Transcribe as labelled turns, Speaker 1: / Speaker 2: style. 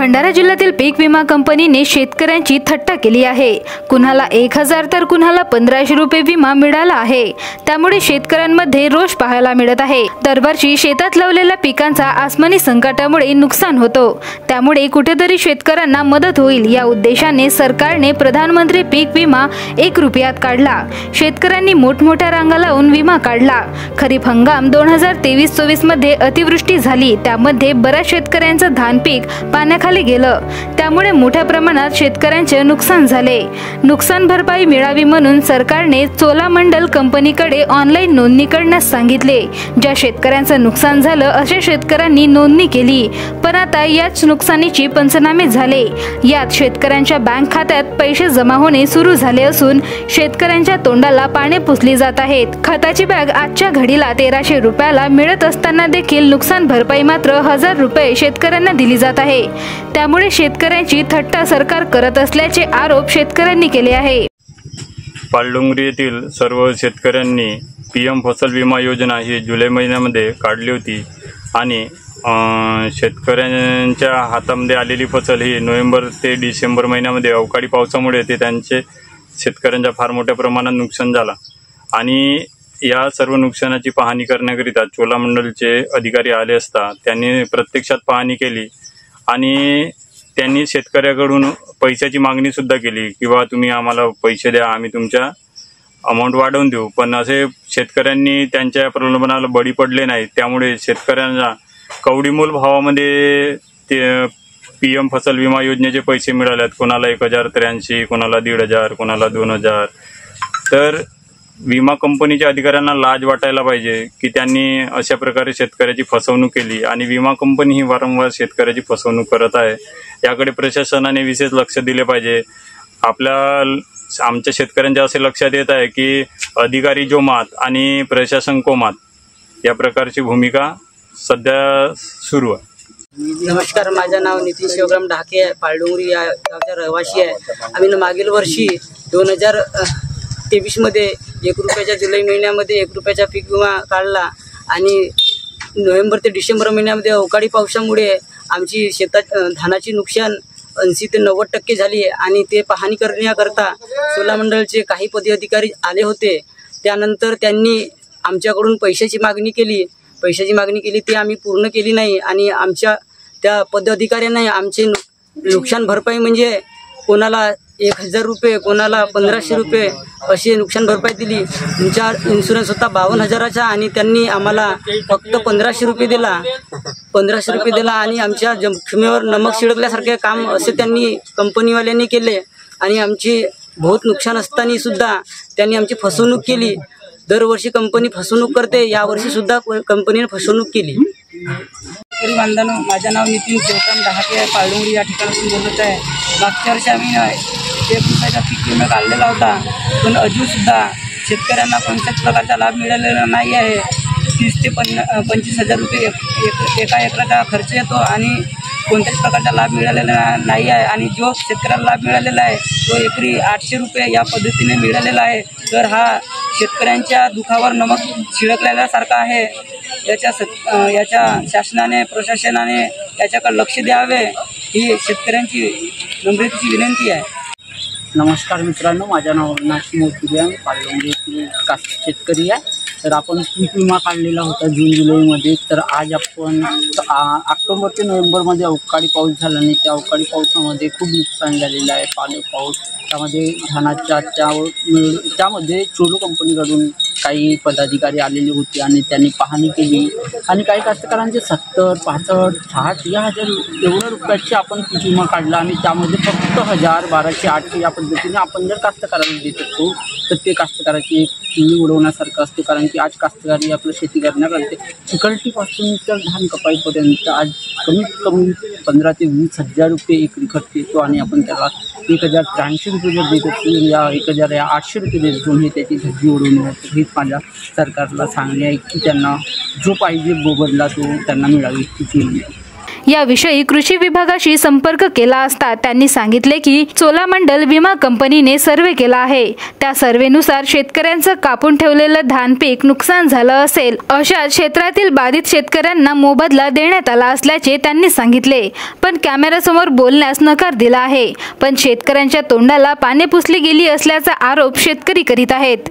Speaker 1: भंडारा जिल्ह्यातील पीक विमा कंपनीने शेतकऱ्यांची थट्टा केली आहे। कुणाला 1000 तर कुणाला 1500 रुपये विमा मिळाला आहे। त्यामुळे शेतकऱ्यांमध्ये रोष पाहायला मिळत आहे। दरवर्षी शेतात लावलेल्या पिकांचा आसमानी संकटामुळे नुकसान होतो। त्यामुळे कुठेतरी शेतकऱ्यांना मदत होईल या उद्देशाने सरकारने प्रधानमंत्री पीक विमा 1 रुपयात काढला। शेतकऱ्यांनी मोठमोठ्या रांगा लावून विमा काढला। खरीप हंगाम 2023-24 मध्ये अतिवृष्टी झाली, त्यामध्ये बऱ्याच शेतकऱ्यांचं धान पीक पाण्याखाली गेलं। त्यामुळे मोठ्या प्रमाणात शेतकऱ्यांचे नुकसान झाले। नुकसान भरपाई मिळावी म्हणून सरकारने चोलामंडल कंपनीकडे ऑनलाईन नोंदणी करण्यास सांगितले। ज्या शेतकऱ्यांचं नुकसान झालं अशा शेतकऱ्यांनी नोंदणी केली, पण आता याच नुकसानीचे पंचनामे झाले। यात शेतकऱ्यांच्या बँक खात्यात पैसे जमा होणे सुरू झाले असून शेतकऱ्यांच्या तोंडाला पाने पुसली जात आहेत। खताची बॅग आजच्या घडीला 1300 रुपयाला मिळत असताना देखील नुकसान भरपाई मात्र 1000 रुपये शेतकऱ्यांना दिली जात आहे। त्यामुळे शेतकऱ्यांची थट्टा सरकार करत असल्याचे आरोप शेतकऱ्यांनी केले आहे।
Speaker 2: पालडोंगरी येथील सर्व शेतकऱ्यांनी पीएम फसल विमा योजना ही जुलै महिन्यामध्ये काढली होती आणि शेतकऱ्यांच्या हातामध्ये आलेली फसल ही नोव्हेंबर ते डिसेंबर महिन्यामध्ये अवकाळी पावसामुळे त्यांचे शेतकऱ्यांच्या फार मोठ्या प्रमाणात नुकसान झाला आणि या सर्व नुकसानाची पाहणी करण्याकरिता चोलामंडलचे अधिकारी आले असता त्यांनी प्रत्यक्षात पाहणी केली आणि त्यांनी शेतकऱ्याकडून पैशाची मागणी सुद्धा केली की बा तुम्ही आम्हाला पैसे द्या, आम्ही तुमच्या अमाऊंट वाढवून देऊ। पण असे शेतकऱ्यांनी त्यांच्या प्रलोभनाला बळी पडले नाही। त्यामुळे शेतकऱ्यांना कवडीमोल भावामध्ये ते पीएम फसल विमा योजनेचे पैसे मिळालेत। कोणाला 1083, कोणाला 1500, कोणाला 2000। तर विमा कंपनीच्या अधिकाऱ्यांना लाज वाटायला पाहिजे की त्यांनी अशा प्रकारे शेतकऱ्याची फसवणूक केली आणि विमा कंपनी ही वारंवार शेतकऱ्याची फसवणूक करत आहे। याकडे प्रशासनाने विशेष लक्ष दिले पाहिजे। आमच्या शेतकऱ्यांच्या असे लक्षात येत आहे की अधिकारी जो मात आणि प्रशासन को मात या प्रकारची भूमिका सध्या सुरू आहे।
Speaker 3: नमस्कार, माझे नाव नितीन शिवराम ढाके आहे। पालडोंगरी या गावचा रहिवासी आहे। आम्ही मागील वर्षी 2023 मध्ये 1 रुपयाच्या जुलै महिन्यामध्ये 1 रुपयाचा पीक विमा काढला आणि नोव्हेंबर ते डिसेंबर महिन्यामध्ये अवकाळी पावसामुळे आमची शेतात धानाची नुकसान 80 ते 90% झाली आहे आणि ते पाहणी करण्याकरता चोलामंडलचे काही पदाधिकारी आले होते। त्यानंतर त्यांनी आमच्याकडून पैशाची मागणी केली ते आम्ही पूर्ण केली नाही आणि आमच्या त्या पदाधिकाऱ्यांना आमचे नुकसान भरपाई म्हणजे कोणाला 1000 रुपये, कोणाला 1500 रुपये अशी नुकसान भरपाई दिली। तुमचा इन्शुरन्स होता 52,000चा आणि त्यांनी आम्हाला फक्त 1500 रुपये दिला आणि आमच्या जखमेवर नमक शिडकल्यासारखे काम असे त्यांनी कंपनीवाल्यांनी केले आणि आमची बहुत नुकसान असताना सुद्धा त्यांनी आमची फसवणूक केली। दरवर्षी कंपनी फसवणूक करते, यावर्षी सुद्धा कंपनीने फसवणूक केली। बांधवांनो, माझे नाव नितीन शिवराम ढाके आहे। पालडोंगरी या ठिकाणातून बोलत आहे। मागच्या वर्षी आम्ही 1 रुपयाचा पीक विमा काढलेला होता, पण अजून सुद्धा शेतकऱ्यांना कोणत्याच प्रकारचा लाभ मिळालेला नाही आहे। 30 ते 25,000 रुपये एका एकराचा खर्च येतो आणि कोणत्याच प्रकारचा लाभ मिळालेला नाही आहे आणि जो शेतकऱ्याला लाभ मिळालेला आहे तो एकरी 800 रुपये या पद्धतीने मिळालेला आहे। तर हा शेतकऱ्यांच्या दुखावर नमक छिळकल्यासारखा आहे। याच्या शासनाने, प्रशासनाने याच्याकडे लक्ष द्यावे ही शेतकऱ्यांची नम्रतेची विनंती आहे।
Speaker 4: नमस्कार मित्रांनो, माझं नाव नाशिक मोती आहे। पालडोंगरी येथील शेतकरी आहे। तर आपण पीक विमा काढलेला होता जून जुलैमध्ये। तर आज आपण ऑक्टोबर ते नोव्हेंबरमध्ये अवकाळी पाऊस झाला आणि त्या अवकाळी पावसामध्ये खूप नुकसान झालेलं आहे। पाऊस त्यामध्ये धानाच्या त्यामध्ये चोलो कंपनीकडून काही पदाधिकारी आलेले होते आणि त्यांनी पाहणी केली आणि काही कास्तकारांचे 70, 65, 60 या हजार एवढ्या रुपयाचे आपण पीक विमा काढला आणि त्यामध्ये फक्त 1000, 1200, 800 या पद्धतीने आपण जर कास्तकारांना देत असतो तर ते कास्तकाराची एक चिमणी उडवण्यासारखं असते। कारण की आज कास्तकारी आपलं शेती करण्याकरते चिकलटीपासून तर धान कपाईपर्यंत आज कमीत कमी 15,000 ते 20,000 रुपये एकरी खर्च येतो आणि आपण त्याला 1083 रुपये जर देत असतो या 1800 रुपये देत असतो हे त्याची धज्जी उडवून होते। हेच माझ्या सरकारला सांगणे आहे की त्यांना जो पाहिजे बदला तो त्यांना मिळावी.
Speaker 1: याविषयी कृषी विभागाशी संपर्क केला असता त्यांनी सांगितले की चोलामंडल विमा कंपनीने सर्वे केला आहे। त्या सर्वेनुसार शेतकऱ्यांचं कापून ठेवलेलं धान पीक नुकसान झालं असेल अशा क्षेत्रातील बाधित शेतकऱ्यांना मोबदला देण्यात आला असल्याचे त्यांनी सांगितले, पण कॅमेऱ्यासमोर बोलण्यास नकार दिला आहे। पण शेतकऱ्यांच्या तोंडाला पाने पुसली गेली असल्याचा आरोप शेतकरी करीत आहेत।